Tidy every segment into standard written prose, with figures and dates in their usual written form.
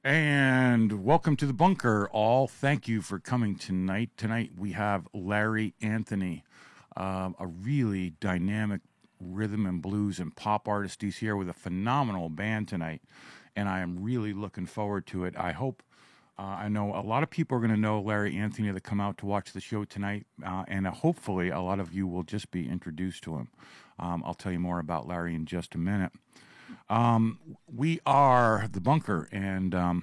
And welcome to the bunker, all. Thank you for coming tonight. Tonight we have Larry Anthony, a really dynamic rhythm and blues and pop artist. He's here with a phenomenal band tonight, and I am really looking forward to it. I hope, I know a lot of people are going to know Larry Anthony that come out to watch the show tonight, and hopefully a lot of you will just be introduced to him. I'll tell you more about Larry in just a minute. We are the bunker, and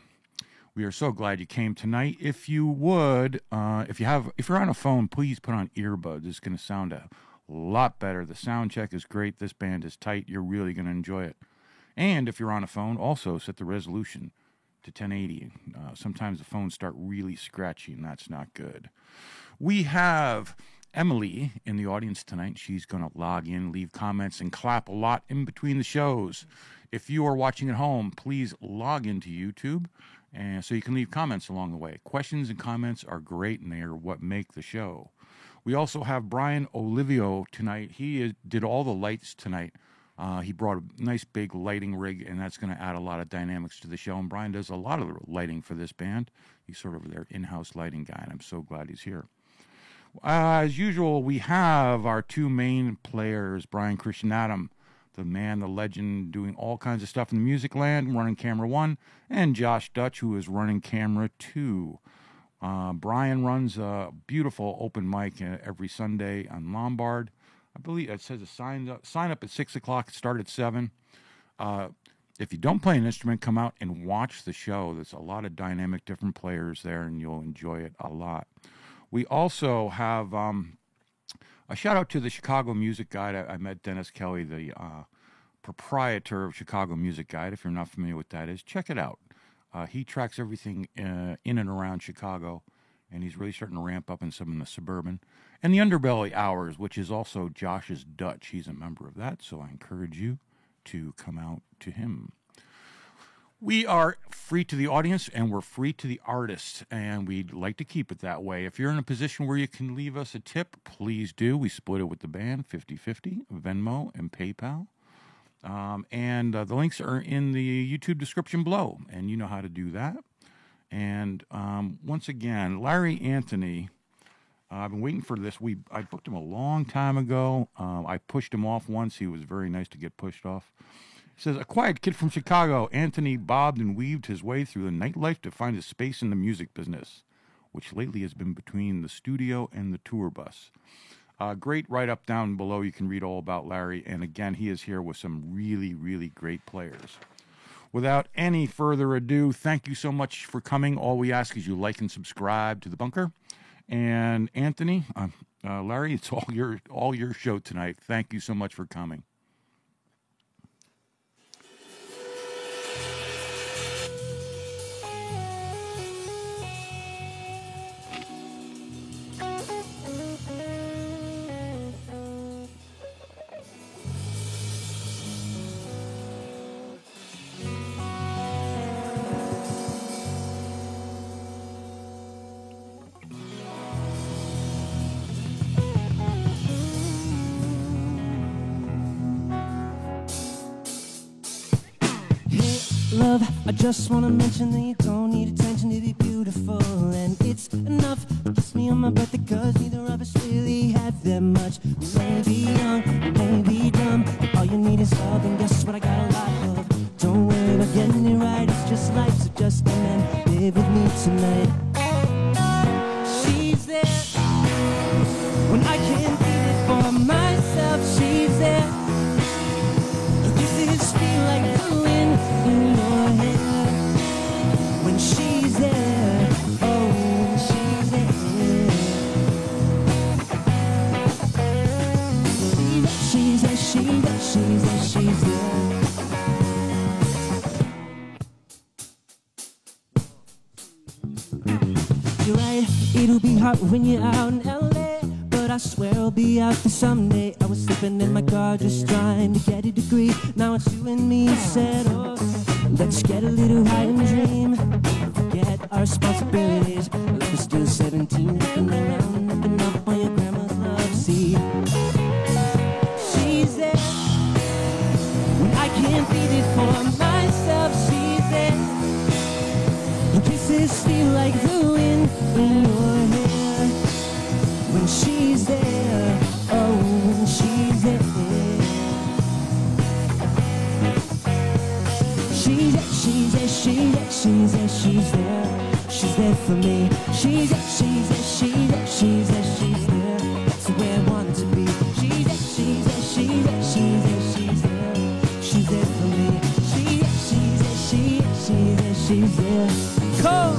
we are so glad you came tonight. If you would, if you're on a phone, please put on earbuds. It's going to sound a lot better. The sound check is great. This band is tight. You're really going to enjoy it. And if you're on a phone, also set the resolution to 1080. Sometimes the phones start really scratchy, and that's not good. We have Emily in the audience tonight. She's going to log in, leave comments, and clap a lot in between the shows. If you are watching at home, please log into YouTube, and so you can leave comments along the way. Questions and comments are great, and they are what make the show. We also have Brian Olivio tonight. He did all the lights tonight. He brought a nice big lighting rig, and that's going to add a lot of dynamics to the show. And Brian does a lot of the lighting for this band. He's sort of their in-house lighting guy, and I'm so glad he's here. As usual, we have our two main players, Brian Christian Adam, the man, the legend, doing all kinds of stuff in the music land, running camera 1, and Josh Dutch, who is running camera 2. Brian runs a beautiful open mic every Sunday on Lombard. I believe it says sign up at 6 o'clock, start at 7. If you don't play an instrument, come out and watch the show. There's a lot of dynamic different players there, and you'll enjoy it a lot. We also have a shout-out to the Chicago Music Guide. I met Dennis Kelly, the proprietor of Chicago Music Guide. If you're not familiar with that is, check it out. He tracks everything in and around Chicago, and he's really starting to ramp up in some of the suburban. And the Underbelly Hours, which is also Josh's Dutch. He's a member of that, so I encourage you to come out to him. We are free to the audience, and we're free to the artists, and we'd like to keep it that way. If you're in a position where you can leave us a tip, please do. We split it with the band, 50-50, Venmo and PayPal. And the links are in the YouTube description below, and you know how to do that. And once again, Larry Anthony, I've been waiting for this. I booked him a long time ago. I pushed him off once. He was very nice to get pushed off. It says, a quiet kid from Chicago, Anthony bobbed and weaved his way through the nightlife to find a space in the music business, which lately has been between the studio and the tour bus. Great write-up down below. You can read all about Larry. And again, he is here with some really, really great players. Without any further ado, thank you so much for coming. All we ask is you like and subscribe to The Bunker. And Anthony, Larry, it's all your show tonight. Thank you so much for coming. Love, I just wanna mention that you don't need attention to be beautiful. And it's enough to kiss me on my birthday, cause neither of us really have that much. We may be young, we may be dumb, but all you need is love, and guess what I got a lot of. Don't worry about getting it right, it's just life, so just come and live with me tonight. She's there when I can't be there for myself. She's there. This is feel like the wind in your hair. When she's there, oh, when she's there. She's there, she's there, she's there, she's there. You're right, it'll be hard when you're out in LA, but I swear I'll be out there someday. I was sleeping in my car just trying to get a degree. Now it's you and me, said, oh, let's get a little high and dream. Forget our responsibilities. Life is still 17, looking around, looking up on your grandma's love seat. She's there when I can't be there for myself. She's there. She's there, she's there, she's there, she's there, she's there. She's there for me. She's there, she's there, she's there, she's there, she's there. That's the way I want it to be. She's there, she's there, she's there, she's there, she's there. She's there for me. She's there, she's there, she's there, she's there, she's there. Come.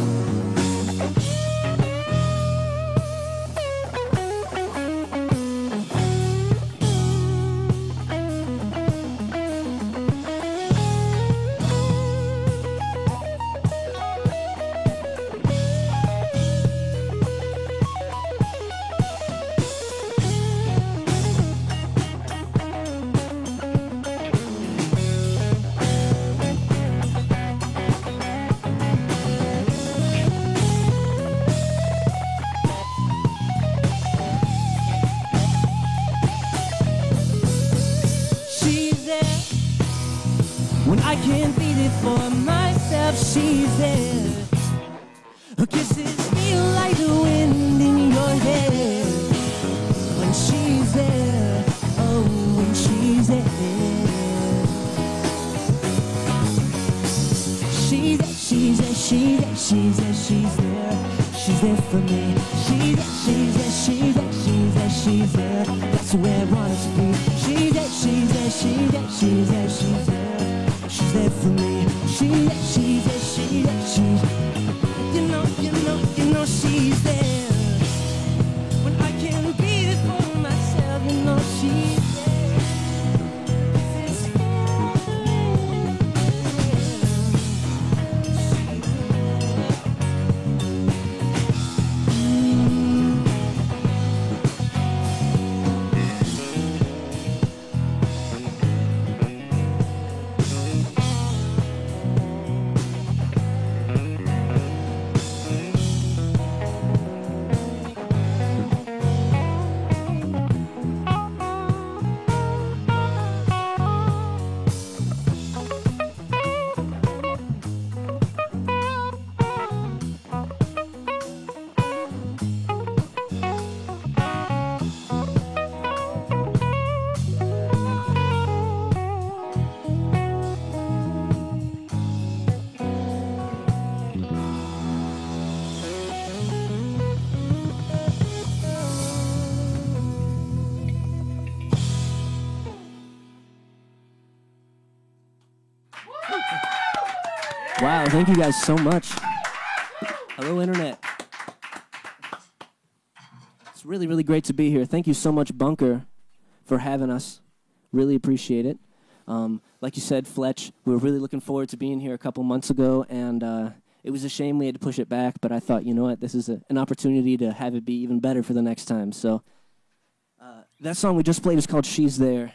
When I can't beat it for myself, she's there. Her kisses feel like the wind in your hair. When she's there, oh, when she's there. She's there, she's there, she's there, she's there, she's there. She's there for me. She's there, she's there, she's there, she's there, she's there. That's where I want it to be. She's there, she's there, she's there, she's there, she's there. She's there for me. She's there, she's there, she's there, she's there. You know she's there. When I can't beat it for myself, you know she's there. This is wow, thank you guys so much. Hello, Internet. It's really, really great to be here. Thank you so much, Bunker, for having us. Really appreciate it. Like you said, Fletch, we were really looking forward to being here a couple months ago, and it was a shame we had to push it back, but I thought, you know what, this is an opportunity to have it be even better for the next time. So that song we just played is called She's There.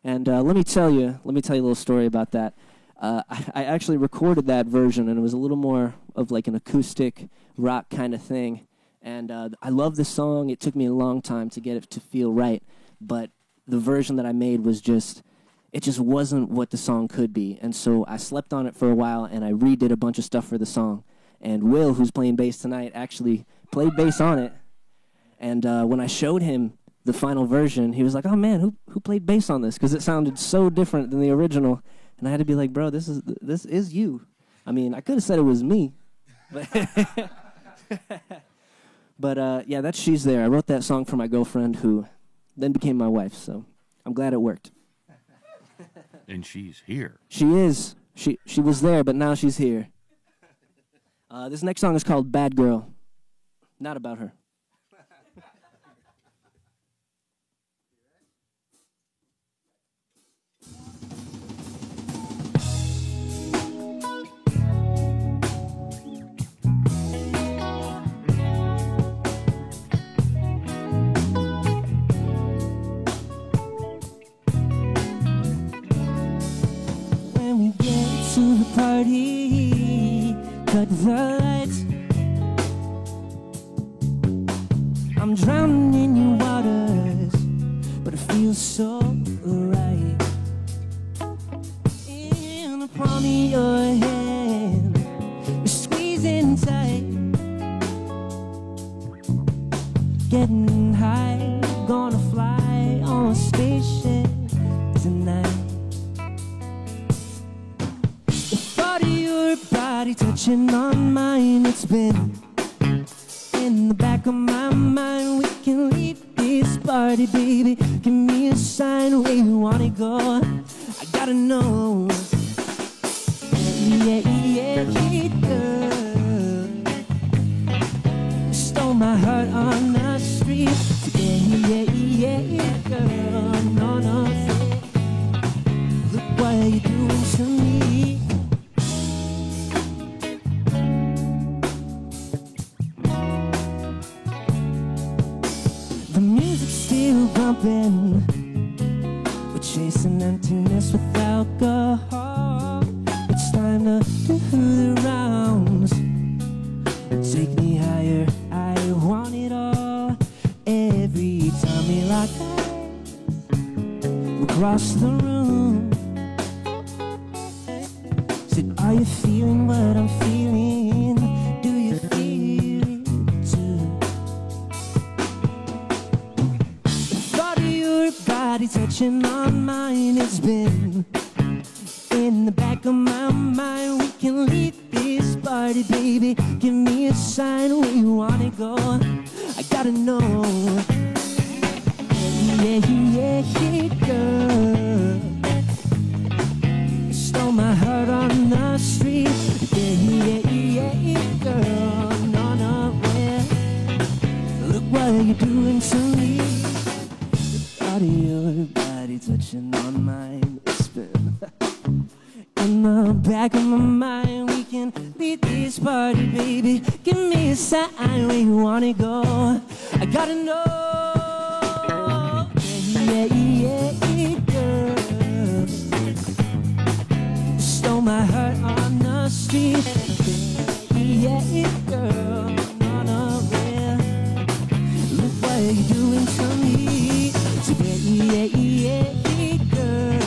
And let me tell you a little story about that. I actually recorded that version, and it was a little more of like an acoustic rock kind of thing. And I love the song. It took me a long time to get it to feel right, but the version that I made was it just wasn't what the song could be. And so I slept on it for a while, and I redid a bunch of stuff for the song. And Will, who's playing bass tonight, actually played bass on it. And when I showed him the final version, he was like, "Oh man, who played bass on this?" Because it sounded so different than the original. And I had to be like, "Bro, this is you." I mean, I could have said it was me, but but yeah, that's She's There. I wrote that song for my girlfriend, who then became my wife. So I'm glad it worked. And she's here. She is. She was there, but now she's here. This next song is called "Bad Girl." Not about her. To the party, cut the lights. I'm drowning in your waters, but it feels so right. In the palm of your hand, you're squeezing tight, getting high, gonna fly on a spaceship tonight. your body touching on mine. It's been in the back of my mind. We can leave this party, baby. Give me a sign where you wanna go. I gotta know. Yeah, yeah, yeah, girl. You stole my heart on the street. Yeah, yeah, yeah, girl. No, no, say, look what you're doing to me. The music's still bumping. We're chasing emptiness with alcohol. It's time to do the rounds. Take me higher, I want it all. Every time we lock eyes, we cross the room. Said, are you feeling what I'm feeling? Do you feel it too? The thought of your body touching on mine. It's been in the back of my mind. We can leave this party, baby. Give me a sign where you wanna go. I gotta know. Yeah, yeah, yeah, girl. You stole my heart on the street. Yeah, yeah, yeah, girl. No, no, yeah. Look what you're doing to me. The thought of your body touching on mine. It's been in the back of my mind. We can beat this party, baby. Give me a sign where you wanna go. I gotta know. Yeah, yeah, yeah, girl. You stole my heart on the street. Yeah, yeah, girl. No, no, yeah. Look what you're doing to me. So yeah, yeah, yeah, girl.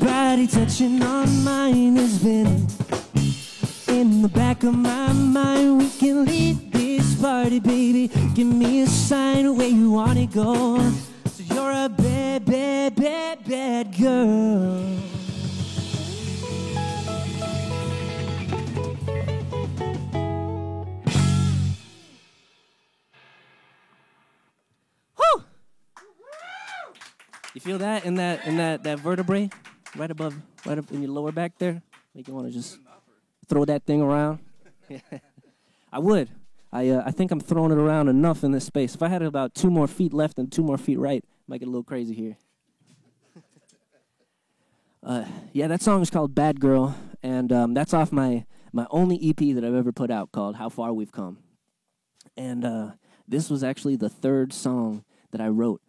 Body touching on mine has been in the back of my mind. We can leave this party, baby. Give me a sign where you wanna go. So you're a bad, bad, bad, bad girl. Whew! You feel that in that vertebrae? Right above, right up in your lower back there. Make you want to just throw that thing around. I would. I think I'm throwing it around enough in this space. If I had about 2 more feet left and 2 more feet right, might get a little crazy here. Yeah, that song is called Bad Girl, and that's off my only EP that I've ever put out called How Far We've Come. And this was actually the 3rd song that I wrote.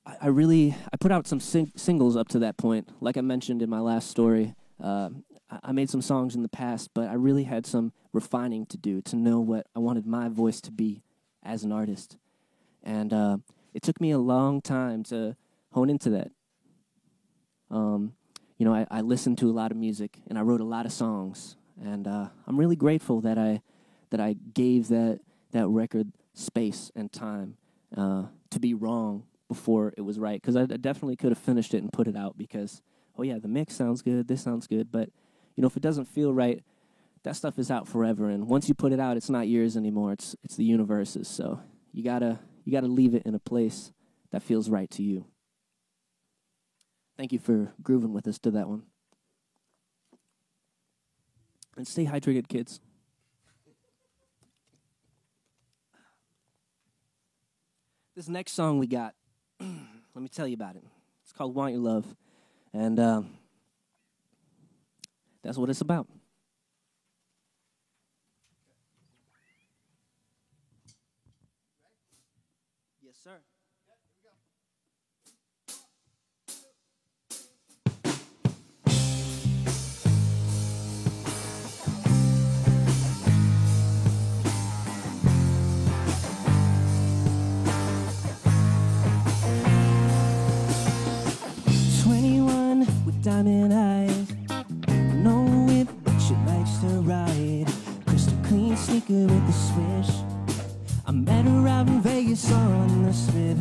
I put out some singles up to that point. Like I mentioned in my last story, I made some songs in the past, but I really had some refining to do to know what I wanted my voice to be as an artist. And it took me a long time to hone into that. You know, I listened to a lot of music, and I wrote a lot of songs. And I'm really grateful that I gave that record space and time to be wrong before it was right. Because I definitely could have finished it and put it out because, oh, yeah, the mix sounds good, this sounds good. But, you know, if it doesn't feel right, that stuff is out forever. And once you put it out, it's not yours anymore. It's the universe's. So you gotta leave it in a place that feels right to you. Thank you for grooving with us to that one. And stay hydrated, kids. This next song we got, let me tell you about it. It's called Want Your Love. And that's what it's about. Yes, sir. 21 with diamond eyes, no whip, but she likes to ride. Crystal clean sneaker with a swish. I met her out in Vegas on the strip.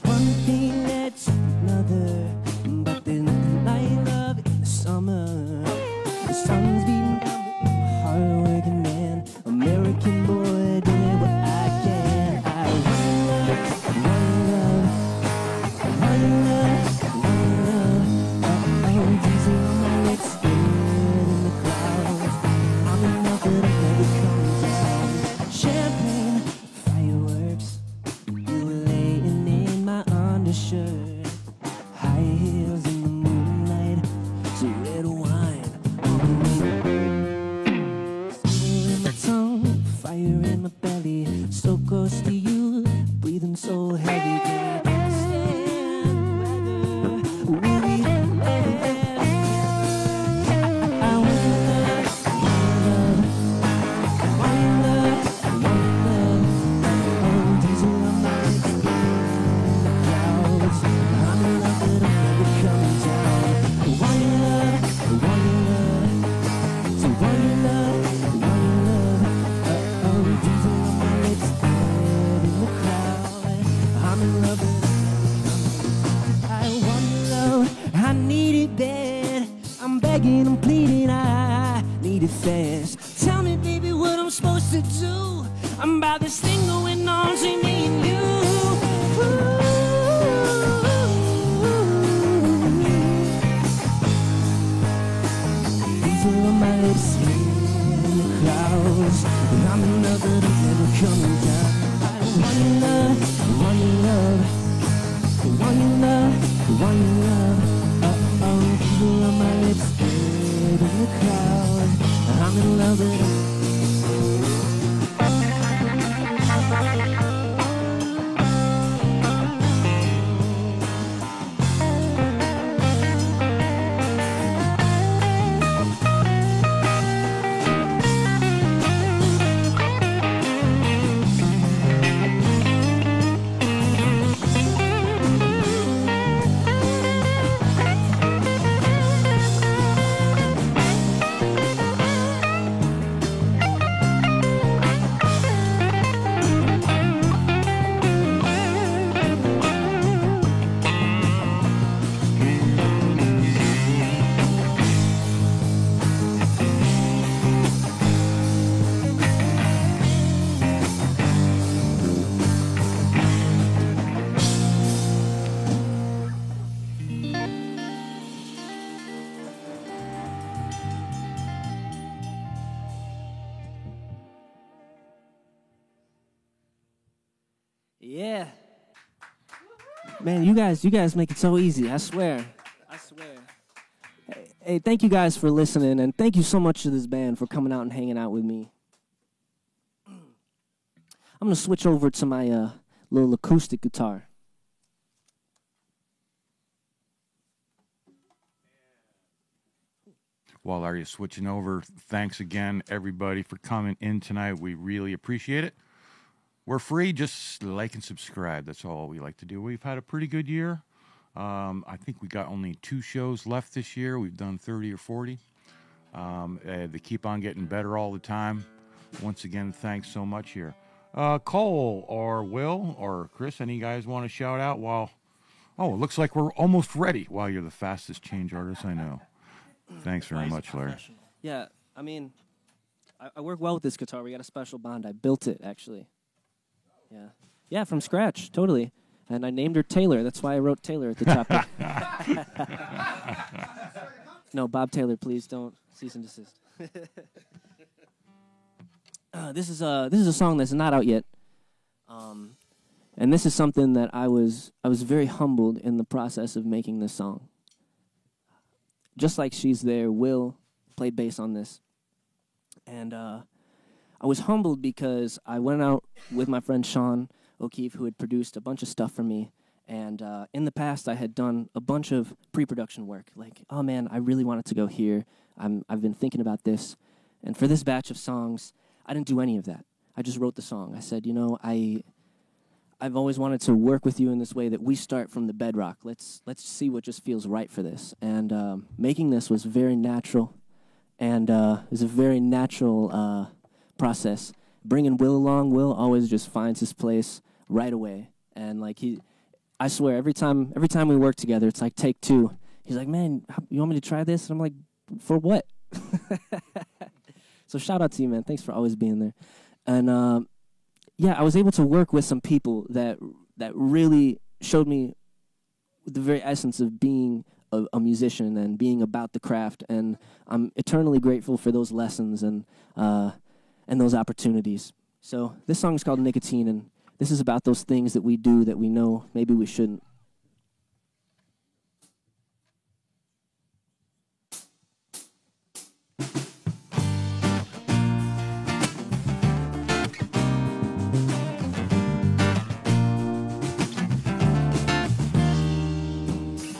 One thing led to another, but there's nothing like love in the summer. The sun's beating down with a hard-working man, American boy doing what I can. I want love, want love, want love. Oh, easy on my lips, good in the clouds. I'm in love, but it never comes out. Champagne, fireworks, you were laying in my undershirt. High heels in the moonlight, so red wine on me. Fire in my tongue, fire in my belly, so close to you, breathing so heavy. Can I stand weather? Will we ever? I want love, want love, want love. Oh, diesel on my lips, in the clouds. I'm in love, but I'm never coming down. Want your love, want your love. So want your love, want your love. Oh, diesel on my lips, dead in the crowd. I'm in love, but I want your love, I need it bad. I'm begging, I'm pleading, I need it fast. Tell me, baby, what I'm supposed to do. I'm about this thing going on between me and you. These are on my lips, in the clouds. And I'm in love, but I'm never coming down. I want your love, want your love. Want your love, want your love. Oh, people on my lips, dead in the crowd. I'm in love with it. Yeah. Man, you guys make it so easy. I swear. Hey, thank you guys for listening, and thank you so much to this band for coming out and hanging out with me. I'm going to switch over to my little acoustic guitar. while Larry is switching over, thanks again, everybody, for coming in tonight. We really appreciate it. We're free. Just like and subscribe. That's all we like to do. We've had a pretty good year. I think we got only 2 shows left this year. We've done 30 or 40. They keep on getting better all the time. Once again, thanks so much here. Cole or Will or Chris, any guys want to shout out while... Oh, it looks like we're almost ready. Wow, you're the fastest change artist I know. Thanks very much, Larry. Yeah, I mean, I work well with this guitar. We got a special bond. I built it, actually. Yeah. Yeah, from scratch, totally. And I named her Taylor. That's why I wrote Taylor at the top. No, Bob Taylor, please don't cease and desist. This is a song that's not out yet. And this is something that I was very humbled in the process of making this song. Just like She's There, Will played bass on this. And I was humbled because I went out with my friend Sean O'Keefe, who had produced a bunch of stuff for me. And in the past, I had done a bunch of pre-production work. Like, oh man, I really wanted to go here. I've been thinking about this. And for this batch of songs, I didn't do any of that. I just wrote the song. I said, you know, I've always wanted to work with you in this way that we start from the bedrock. Let's see what just feels right for this. And making this was very natural. And it was a very natural process. Bringing Will along, Will always just finds his place right away. And like I swear, every time we work together, it's like take 2. He's like, man, you want me to try this? And I'm like, for what? So shout out to you, man. Thanks for always being there. And yeah, I was able to work with some people that really showed me the very essence of being a musician and being about the craft. And I'm eternally grateful for those lessons and those opportunities. So this song is called Nicotine, and this is about those things that we do that we know maybe we shouldn't.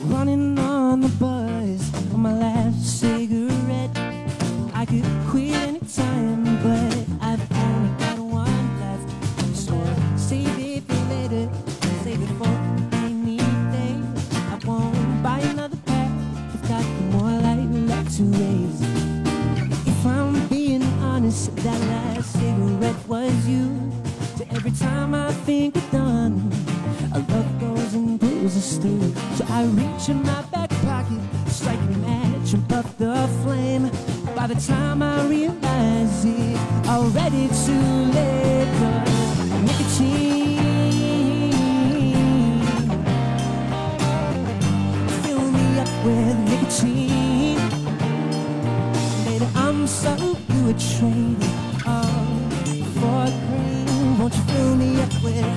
Running on the buzz on my last cigarette. I could quit any time, but I've only got one left. So save it for later, save it for a rainy day. I won't buy another pack, I've got more light left to raise. If I'm being honest, that last cigarette was you. So every time I think we're done, a love goes and pulls us through. So I reach in my back pocket, strike a match and puff the flame. By the time I realize it, already too late. 'Cause nicotine, fill me up with nicotine. Baby, I'm so good at trading all for green. Won't you fill me up with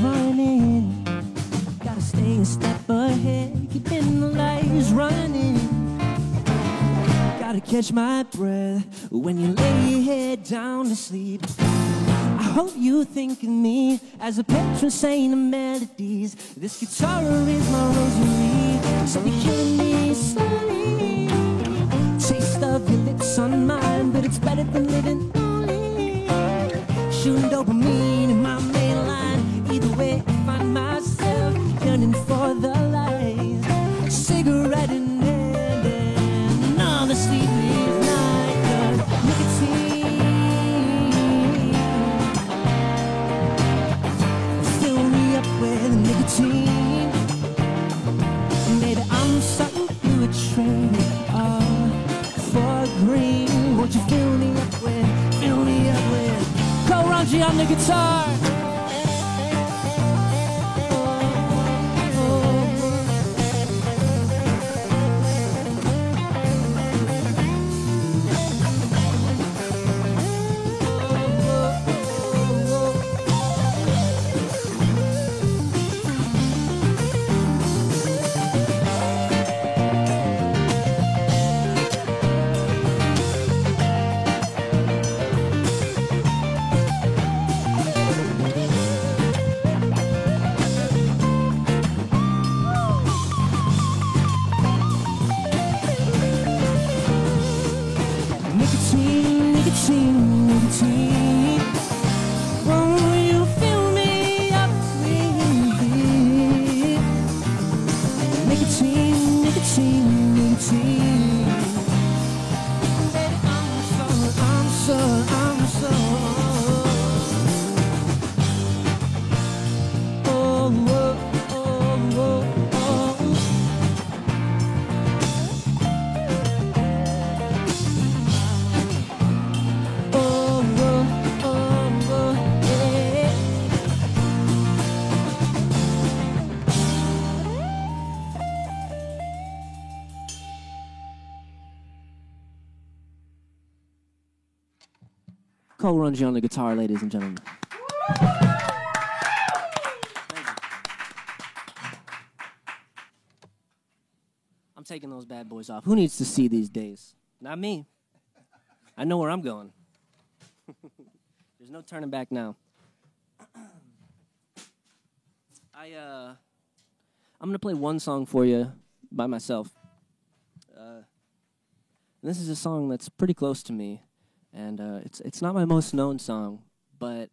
running, gotta stay a step ahead, keeping the lights running. Gotta catch my breath when you lay your head down to sleep. I hope you think of me as a patron saint of melodies. This guitar is my rosary, so you're killing me slowly. Taste of your lips on mine, but it's better than living lonely. Shooting dopamine in my main line. Either way, I find myself yearning for the light. Cigarette in hand and another sleepless night. 'Cause nicotine, fill me up with nicotine. Baby, I'm so good at trading all for green. Won't you fill me up with Cole Ranji on the guitar. Cole Runji on the guitar, ladies and gentlemen. I'm taking those bad boys off. Who needs to see these days? Not me. I know where I'm going. There's no turning back now. I'm going to play one song for you by myself. This is a song that's pretty close to me, and it's not my most known song, but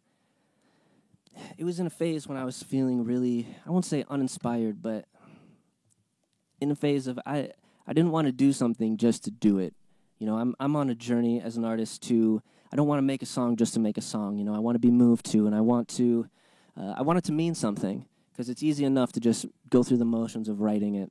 it was in a phase when I was feeling really, I won't say uninspired, but in a phase of I didn't want to do something just to do it. You know, I'm on a journey as an artist to, I don't want to make a song just to make a song. You know, I want to be moved to, and I want it to mean something, because it's easy enough to just go through the motions of writing it.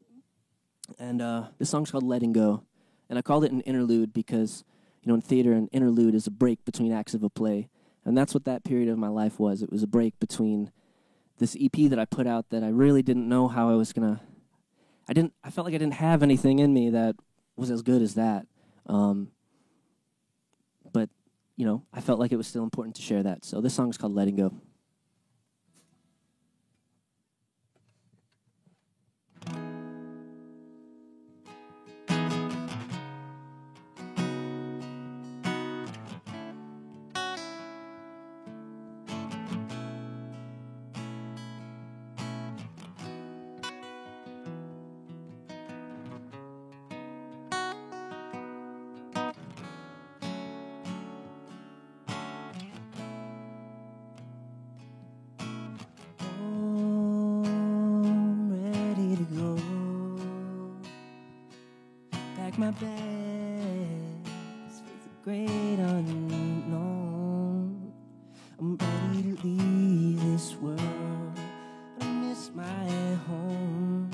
And this song's called Letting Go. And I called it an interlude because, you know, in theater, an interlude is a break between acts of a play. And that's what that period of my life was. It was a break between this EP that I put out that I really didn't know how I was going to... I felt like I didn't have anything in me that was as good as that. But, you know, I felt like it was still important to share that. So this song's called Letting Go. My best with a great unknown. I'm ready to leave this world. I miss my home.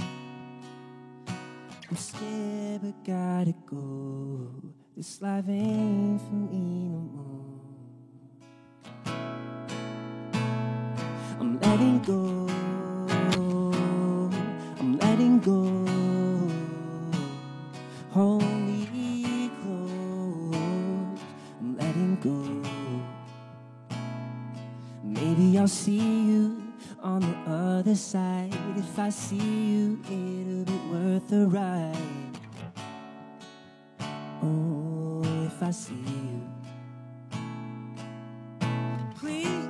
I'm scared but gotta go. This life ain't for me no more. I'm letting go. I'm letting go. Hold me close, I'm letting go. Maybe I'll see you on the other side. If I see you, it'll be worth the ride. Oh, if I see you. Please,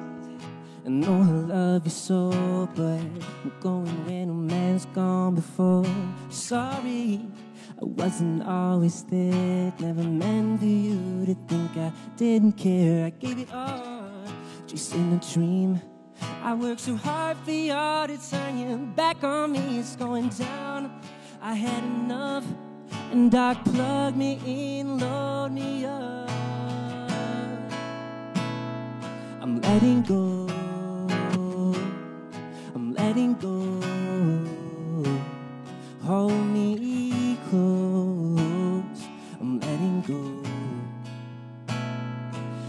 I know I love you so, but I'm going where no man's gone before. Sorry, I wasn't always there, never meant for you to think I didn't care. I gave it all, just in a dream. I worked so hard for you to turn you back on me. It's going down, I had enough, and Doc plugged me in, load me up. I'm letting go, I'm letting go. Hold me close, I'm letting go.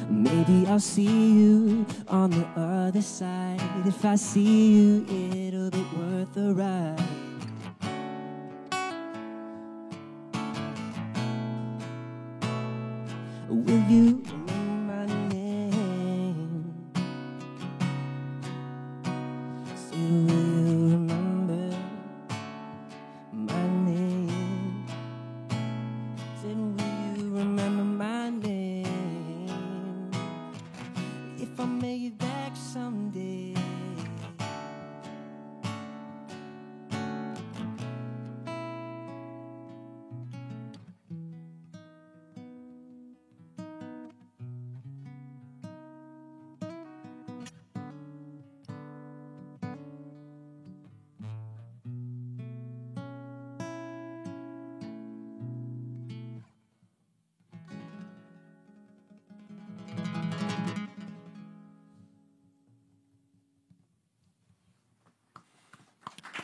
Maybe I'll see you on the other side. If I see you, it'll be worth the ride. Will you remember my name? Still will you remember my name? Still will you remember my name? If I make it back someday.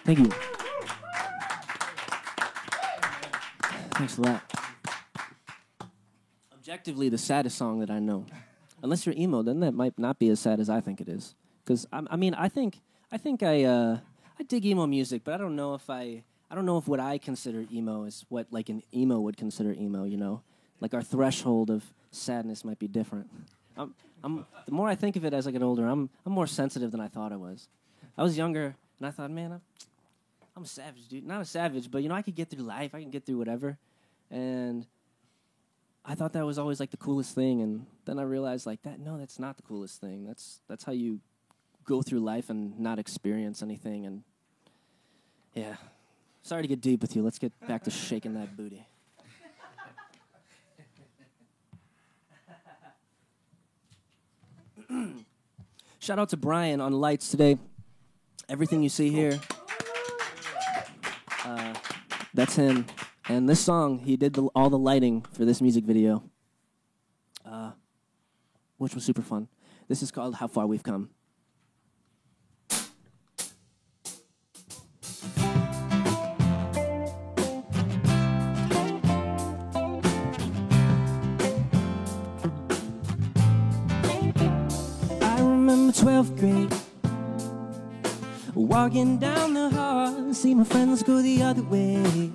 Thank you. Thanks a lot. Objectively, the saddest song that I know. Unless you're emo, then that might not be as sad as I think it is. Because I think I dig emo music, but I don't know if what I consider emo is what like an emo would consider emo. You know, like our threshold of sadness might be different. The more I think of it as I get older, I'm more sensitive than I thought I was. I was younger, and I thought, man, I'm a savage, dude. Not a savage, but, I could get through life. I can get through whatever. And I thought that was always, like, the coolest thing. And then I realized, like, that's not the coolest thing. That's how you go through life and not experience anything. And, yeah. Sorry to get deep with you. Let's get back to shaking that booty. Shout out to Brian on lights today. Everything you see here, that's him. And this song, he did all the lighting for this music video, which was super fun. This is called How Far We've Come. I remember 12th grade, walking down the hall, see my friends go the other way.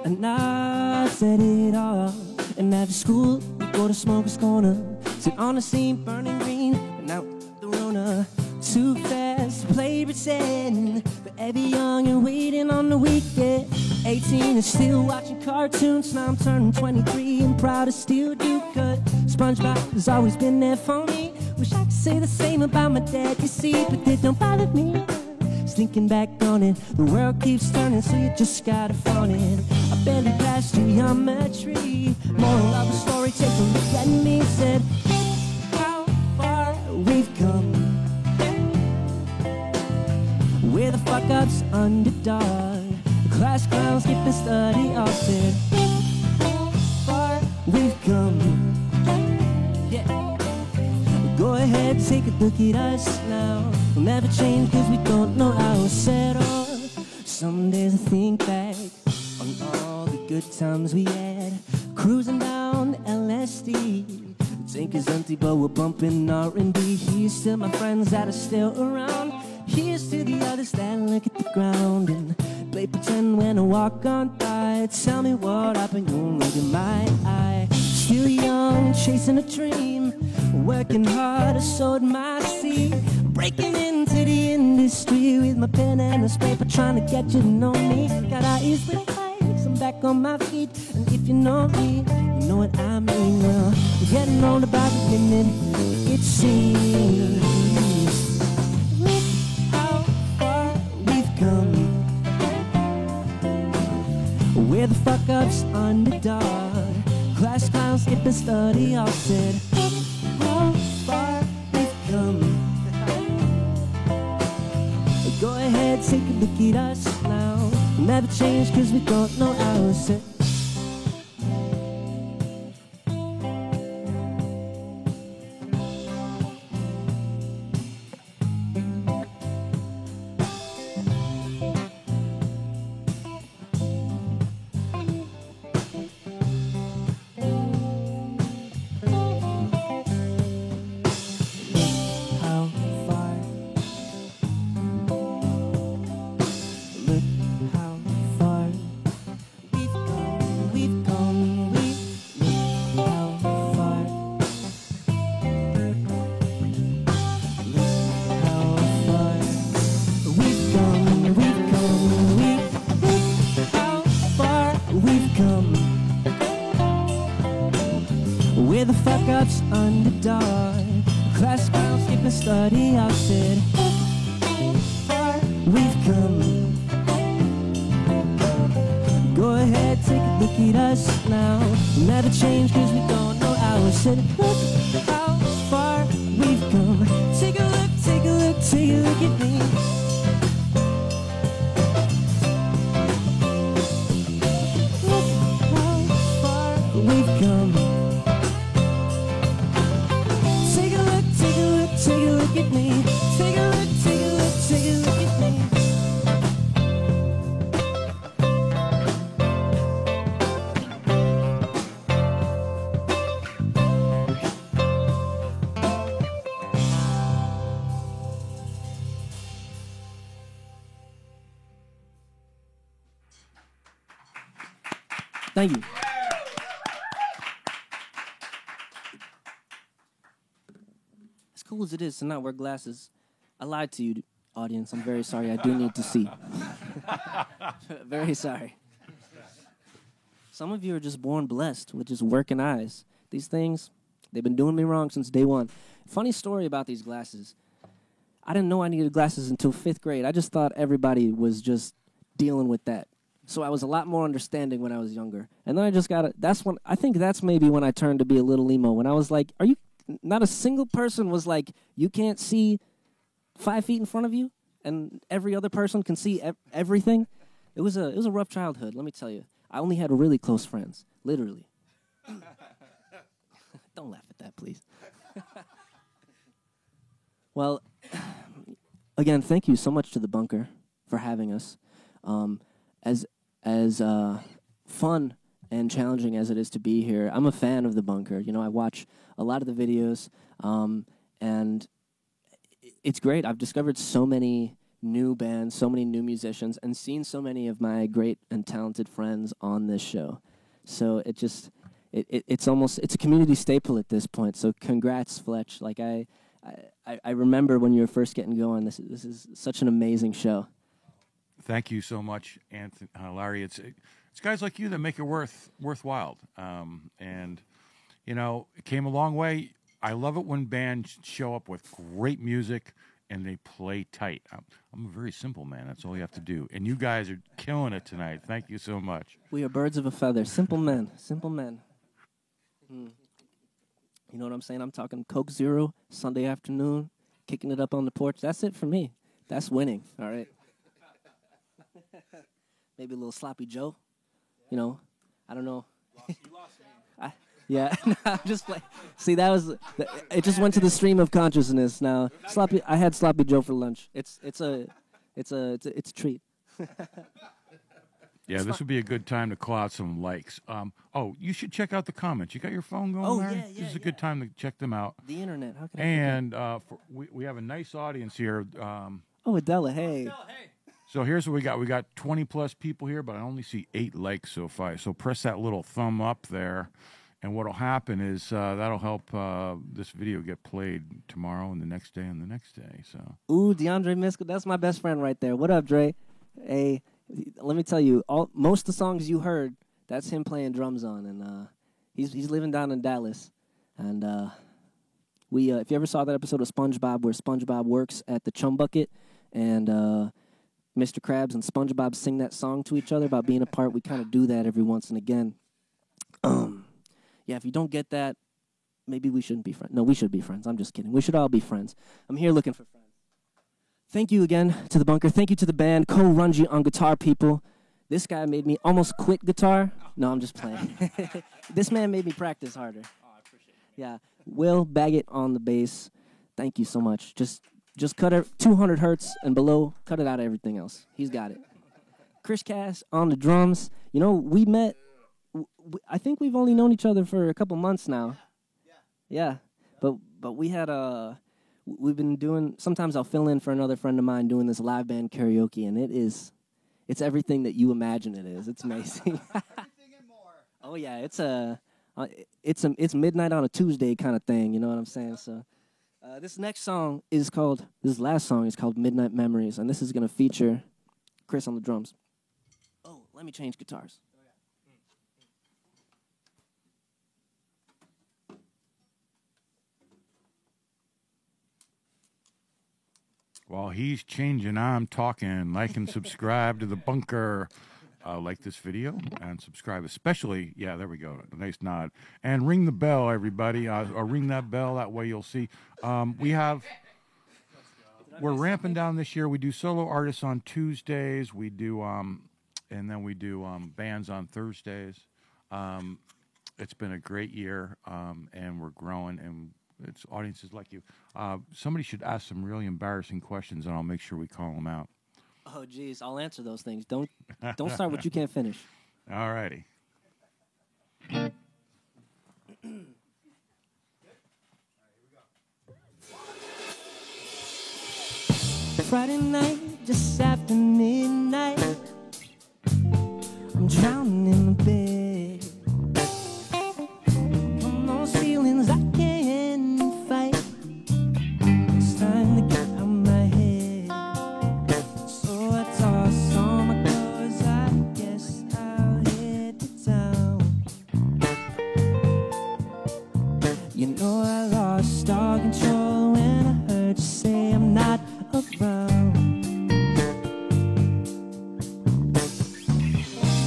And I said it all. And after school, we go to Smoker's Corner, sit on the scene, burning green, and out the Rona. Too fast to play pretend, but every young and waiting on the weekend. 18 and still watching cartoons. Now I'm turning 23 and proud to still do good. SpongeBob has always been there for me. Wish I could say the same about my dad, you see, but they don't bother me. Thinking back on it, the world keeps turning, so you just gotta phone it. I barely passed geometry. Moral of the story, take a look at me. Said, how far we've come. We're the fuck-ups underdog. The class clowns get the study off. Said, how far we've come. Yeah. Go ahead, take a look at us now. We'll never change cause we don't know how to settle. Some days I think back on all the good times we had, cruising down the LSD. The tank is empty but we're bumping R&B. Here's to my friends that are still around. Here's to the others that look at the ground and play pretend when I walk on by. Tell me what happened, don't look in my eye. Still young, chasing a dream, working hard, I sowed my seed. Breaking into the industry with my pen and this paper, trying to get you to know me. Got eyes with heights, I'm back on my feet. And if you know me, you know what I mean. Well, I'm getting on about the limit, it seems. Look how far we've come. We're the fuck-ups underdog. Class clowns skip and study all. Said, how far we've come. Go ahead, take a look at us now. We'll never change cause we don't know how. Said, we're the fuck-ups underdog. Class clowns skip and study. I said, how far we've come. Go ahead, take a look at us now. We'll never change cause we don't know how. I said, look how far we've come. Take a look, take a look, take a look at me. Look how far we've come. Take a look, take a look, take a look at me. Take a look, take a look, take a look at me. Thank you. cool as it is to not wear glasses, I lied to you, audience. I'm very sorry. I do need to see. Very sorry. Some of you are just born blessed with just working eyes. These things, they've been doing me wrong since day one. Funny story about these glasses. I didn't know I needed glasses until 5th grade. I just thought everybody was just dealing with that. So I was a lot more understanding when I was younger. And then I just got I think that's maybe when I turned to be a little emo. When I was like, not a single person was like, you can't see 5 feet in front of you and every other person can see everything. It was a rough childhood, let me tell you. I only had really close friends, literally. Don't laugh at that, please. Well, again, thank you so much to the Bunker for having us. As fun and challenging as it is to be here, I'm a fan of the Bunker. You know, I watch a lot of the videos, and it's great. I've discovered so many new bands, so many new musicians, and seen so many of my great and talented friends on this show. So it's a community staple at this point. So congrats, Fletch. Like I remember when you were first getting going. This is such an amazing show. Thank you so much, Anthony, Larry. It's guys like you that make it worthwhile. And you know, it came a long way. I love it when bands show up with great music and they play tight. I'm a very simple man. That's all you have to do. And you guys are killing it tonight. Thank you so much. We are birds of a feather. Simple men. Simple men. You know what I'm saying? I'm talking Coke Zero, Sunday afternoon, kicking it up on the porch. That's it for me. That's winning, all right? Maybe a little Sloppy Joe. You know, I don't know. You lost me. Yeah, I'm just like, see, it just went to the stream of consciousness now. I had Sloppy Joe for lunch. It's a treat. Yeah, this would be a good time to call out some likes. You should check out the comments. You got your phone going, Larry? Yeah. This is a good time to check them out. The internet, how can I And we have a nice audience here. Adela, hey. So here's what we got. We got 20-plus people here, but I only see 8 likes so far. So press that little thumb up there, and what'll happen is that'll help this video get played tomorrow and the next day and the next day. So. Ooh, DeAndre Miskell, that's my best friend right there. What up, Dre? Hey, let me tell you, most of the songs you heard, that's him playing drums on, and he's living down in Dallas. And if you ever saw that episode of SpongeBob where SpongeBob works at the Chum Bucket and Mr. Krabs and SpongeBob sing that song to each other about being apart, we kind of do that every once and again. Yeah, if you don't get that, maybe we shouldn't be friends. No, we should be friends. I'm just kidding. We should all be friends. I'm here looking for friends. Thank you again to the Bunker. Thank you to the band, Ko Runji on guitar, people. This guy made me almost quit guitar. No, I'm just playing. This man made me practice harder. Oh, I appreciate it. Yeah. Will Baggett on the bass. Thank you so much. Just cut it 200 hertz and below. Cut it out of everything else. He's got it. Chris Cass on the drums. You know, we met. I think we've only known each other for a couple months now. Yeah. But we had we've been doing. Sometimes I'll fill in for another friend of mine doing this live band karaoke, and it's everything that you imagine it is. It's amazing. Everything and more. Oh yeah, it's midnight on a Tuesday kind of thing. You know what I'm saying? So. This last song is called Midnight Memories, and this is going to feature Chris on the drums. Oh, let me change guitars. While he's changing, I'm talking. Like and subscribe to the Bunker. Like this video and subscribe, especially. Yeah, there we go. A nice nod. And ring the bell, everybody. Or ring that bell. That way you'll see. We're ramping down this year. We do solo artists on Tuesdays. We do, and then we do bands on Thursdays. It's been a great year, and we're growing. And it's audiences like you. Somebody should ask some really embarrassing questions, and I'll make sure we call them out. Oh, geez, I'll answer those things. Don't start what you can't finish. All righty. Friday night, just after midnight, I'm drowning in my bed. From those feelings I can't fight. around.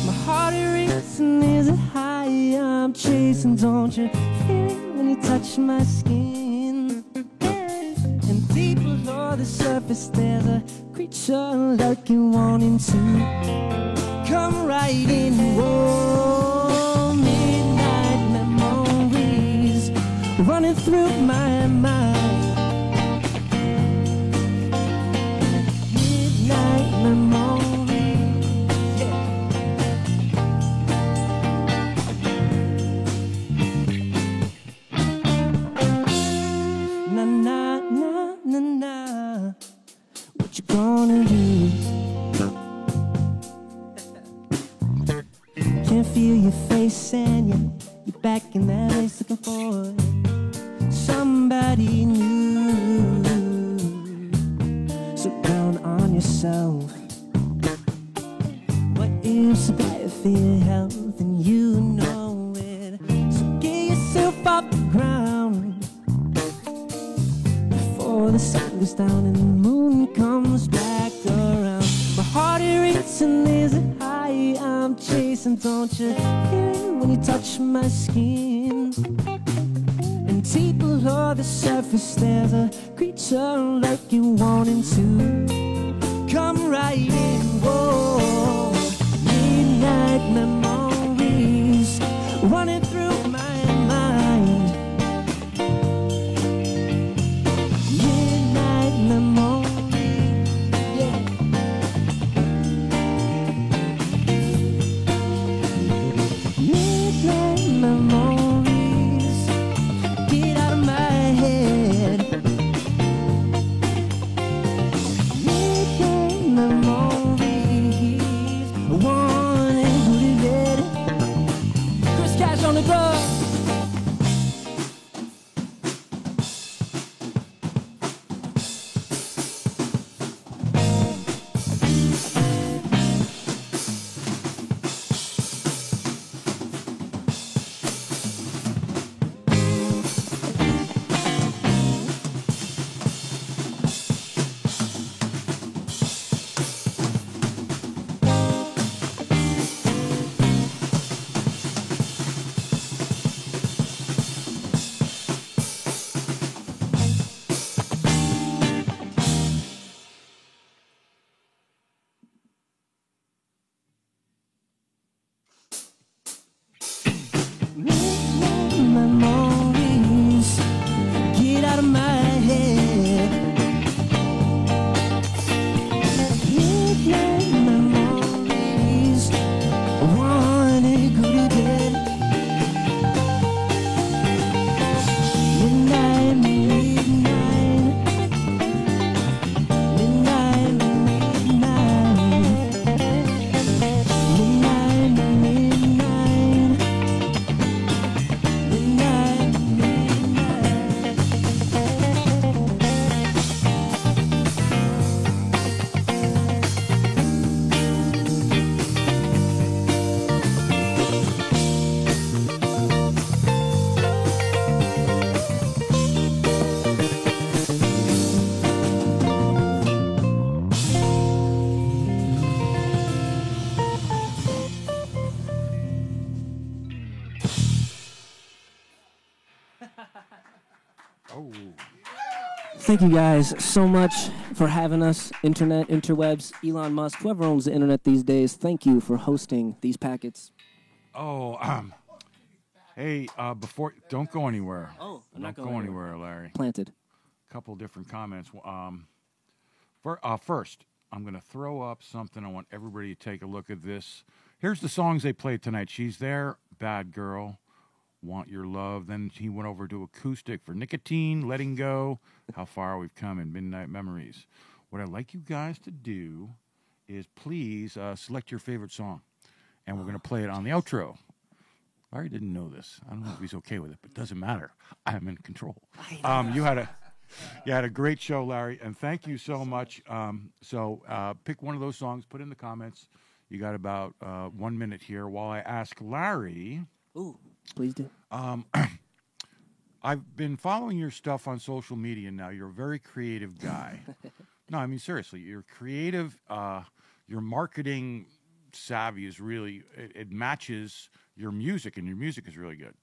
My heart is racing, is it high I'm chasing? Don't you feel it when you touch my skin? And deep below the surface there's a creature lurking, wanting to come right in. Whoa, midnight memories running through my mind. Midnight memories, yeah. Na na na na na. What you gonna do? Can't feel your face and you're back in that place looking for somebody new. So down on yourself. What is bad for your health and you know it? So get yourself off the ground before the sun goes down and the moon comes back around. My heart is racing, is it high I'm chasing? Don't you feel it when you touch my skin? And deep below the surface there's a creature lurking, wanting to come right in. Whoa, midnight memories running through my mind. Midnight memories, yeah. Midnight memories, get out of my head. Midnight memories, one and who did it? Chris Cash on the drums. Memories, get out of my head. Midnight memories, one and good dead. Midnight, midnight, midnight, midnight, midnight, midnight. Midnight, midnight. Oh, Thank you guys so much for having us. Internet, interwebs, Elon Musk, whoever owns the internet these days, thank you for hosting these packets. oh, hey, before, don't go anywhere. Oh, I'm Don't not go going anywhere, Larry. Planted. Couple different comments. First, I'm going to throw up something. I want everybody to take a look at this. Here's the songs they played tonight. She's There, Bad Girl, Want Your Love. Then he went over to acoustic for Nicotine, Letting Go, How Far We've Come, and Midnight Memories. What I'd like you guys to do is please select your favorite song, and we're going to play it on the outro. Larry didn't know this. I don't know if he's okay with it, but it doesn't matter. I'm in control. You had a great show, Larry, and thank you so much. Pick one of those songs, put it in the comments. You got about 1 minute here while I ask Larry. Ooh, please do. I've been following your stuff on social media now. You're a very creative guy. No, I mean seriously, you're creative. Your marketing savvy is really it matches your music, and your music is really good.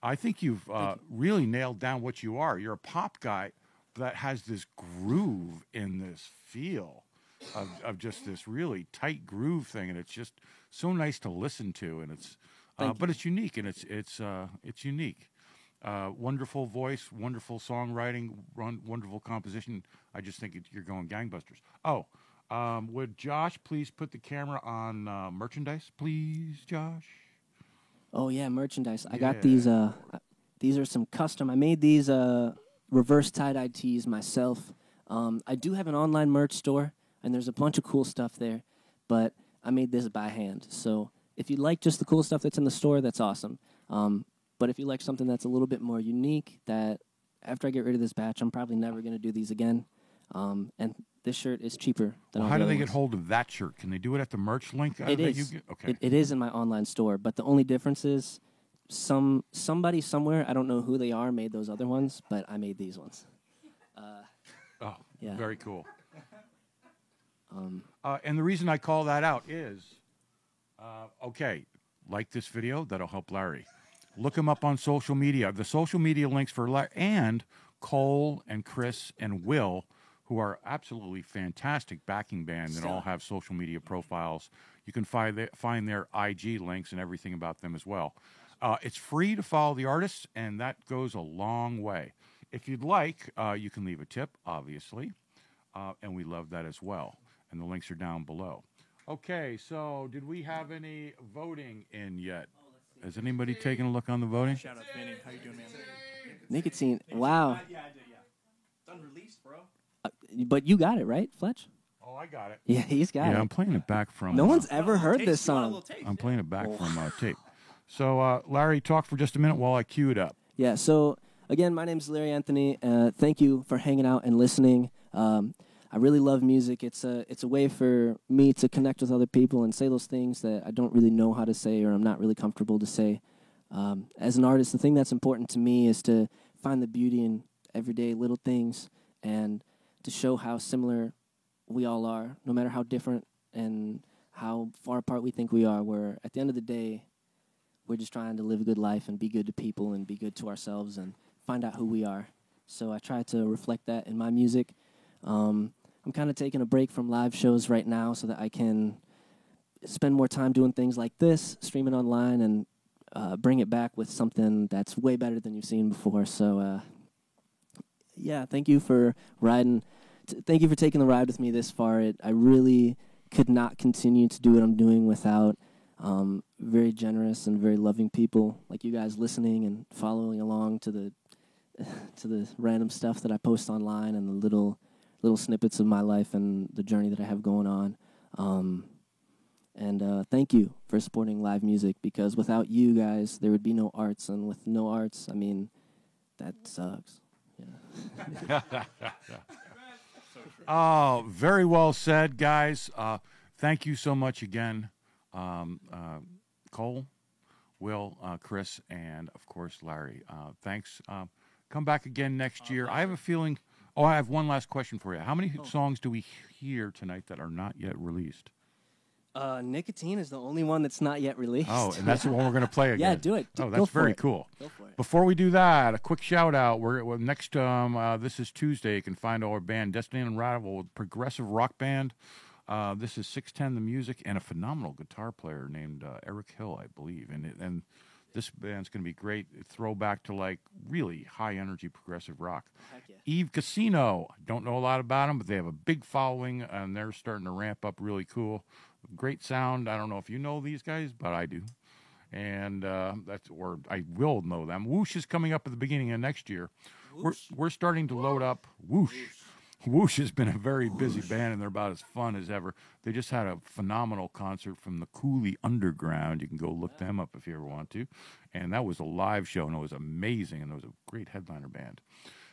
I think you've really nailed down what you are. You're a pop guy that has this groove in this feel of just this really tight groove thing, and it's just so nice to listen to, and it's but it's unique, and it's unique. Wonderful voice, wonderful songwriting, wonderful composition. I just think you're going gangbusters. Oh, would Josh please put the camera on merchandise, please, Josh? Oh yeah, merchandise. I got these. These are some custom. I made these reverse tie-dye tees myself. I do have an online merch store, and there's a bunch of cool stuff there. But I made this by hand. So if you like just the cool stuff that's in the store, that's awesome. But if you like something that's a little bit more unique, that after I get rid of this batch, I'm probably never going to do these again. And this shirt is cheaper than all How the do they other get ones. hold of that shirt? Can they do it at the merch link? It is. Okay. It is in my online store, but the only difference is somebody somewhere, I don't know who they are, made those other ones, but I made these ones. Oh, Yeah. very cool. And the reason I call that out is, okay, like this video, that'll help Larry. Look him up on social media. The social media links for Larry and Cole and Chris and Will, who are absolutely fantastic backing band and all have social media profiles. You can find their IG links and everything about them as well. It's free to follow the artists, and that goes a long way. If you'd like, you can leave a tip, obviously, and we love that as well. And the links are down below. Okay, so did we have any voting in yet? Has anybody taken a look on the voting? Shout out, Benny. How you doing, man? Nicotine. Wow. Yeah, I did, yeah. It's unreleased, bro. But you got it, right, Fletch? Oh, I got it. Yeah, he's got Yeah, it. I'm playing it back from... No one's ever heard Taste, this you want a song. little taste? I'm playing it back from tape. So, Larry, talk for just a minute while I cue it up. Yeah, so again, my name's Larry Anthony. Thank you for hanging out and listening. I really love music. It's a way for me to connect with other people and say those things that I don't really know how to say or I'm not really comfortable to say. As an artist, the thing that's important to me is to find the beauty in everyday little things and to show how similar we all are, no matter how different and how far apart we think we are. Where at the end of the day, we're just trying to live a good life and be good to people and be good to ourselves and find out who we are. So I try to reflect that in my music. I'm kind of taking a break from live shows right now so that I can spend more time doing things like this, streaming online, and bring it back with something that's way better than you've seen before. So, yeah, thank you for riding. Thank you for taking the ride with me this far. I really could not continue to do what I'm doing without very generous and very loving people like you guys listening and following along to the random stuff that I post online and the little snippets of my life and the journey that I have going on. And thank you for supporting live music, because without you guys, there would be no arts. And with no arts, I mean, that sucks. Yeah. Oh, very well said, guys. Thank you so much again, Cole, Will, Chris, and, of course, Larry. Thanks. Come back again next year. I have a feeling... Oh, I have one last question for you. How many songs do we hear tonight that are not yet released? Nicotine is the only one that's not yet released. Oh, and that's the one we're going to play again. Yeah, do it. Oh, Go that's for very it. cool. Go for it. Before we do that, a quick shout out. We're next. This is Tuesday. You can find our band Destiny Unravel, a progressive rock band. This is 610 The Music and a phenomenal guitar player named Eric Hill, I believe. And this band's going to be great. Throwback to like really high energy progressive rock. Heck yeah. Eve Casino. Don't know a lot about them, but they have a big following and they're starting to ramp up really cool. Great sound. I don't know if you know these guys, but I do. And I will know them. Whoosh is coming up at the beginning of next year. We're starting to load up Whoosh. Whoosh has been a very busy band, and they're about as fun as ever. They just had a phenomenal concert from the Cooley Underground. You can go look them up if you ever want to. And that was a live show, and it was amazing, and it was a great headliner band.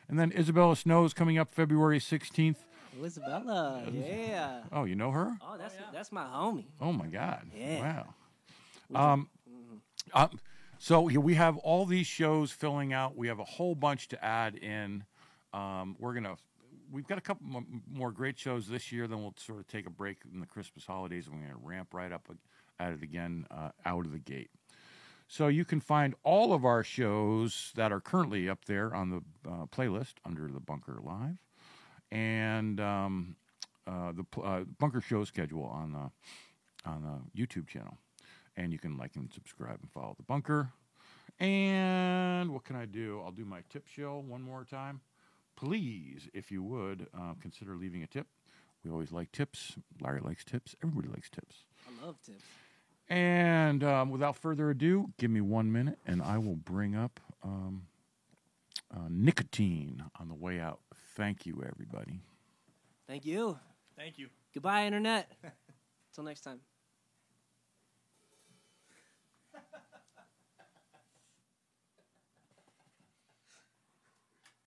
And then Isabella Snow's coming up February 16th. Isabella, yeah. Oh, you know her? Oh, that's my homie. Oh, my God. Yeah. Wow. So we have all these shows filling out. We have a whole bunch to add in. We're going to we've got a couple more great shows this year. Then we'll sort of take a break in the Christmas holidays, and we're going to ramp right up at it again out of the gate. So you can find all of our shows that are currently up there on the playlist under the Bunker Live, and the Bunker show schedule on the YouTube channel. And you can like and subscribe and follow the Bunker. And what can I do? I'll do my tip show one more time. Please, if you would, consider leaving a tip. We always like tips. Larry likes tips. Everybody likes tips. I love tips. And without further ado, give me 1 minute, and I will bring up Nicotine on the way out. Thank you, everybody. Thank you. Thank you. Goodbye, Internet. Till next time.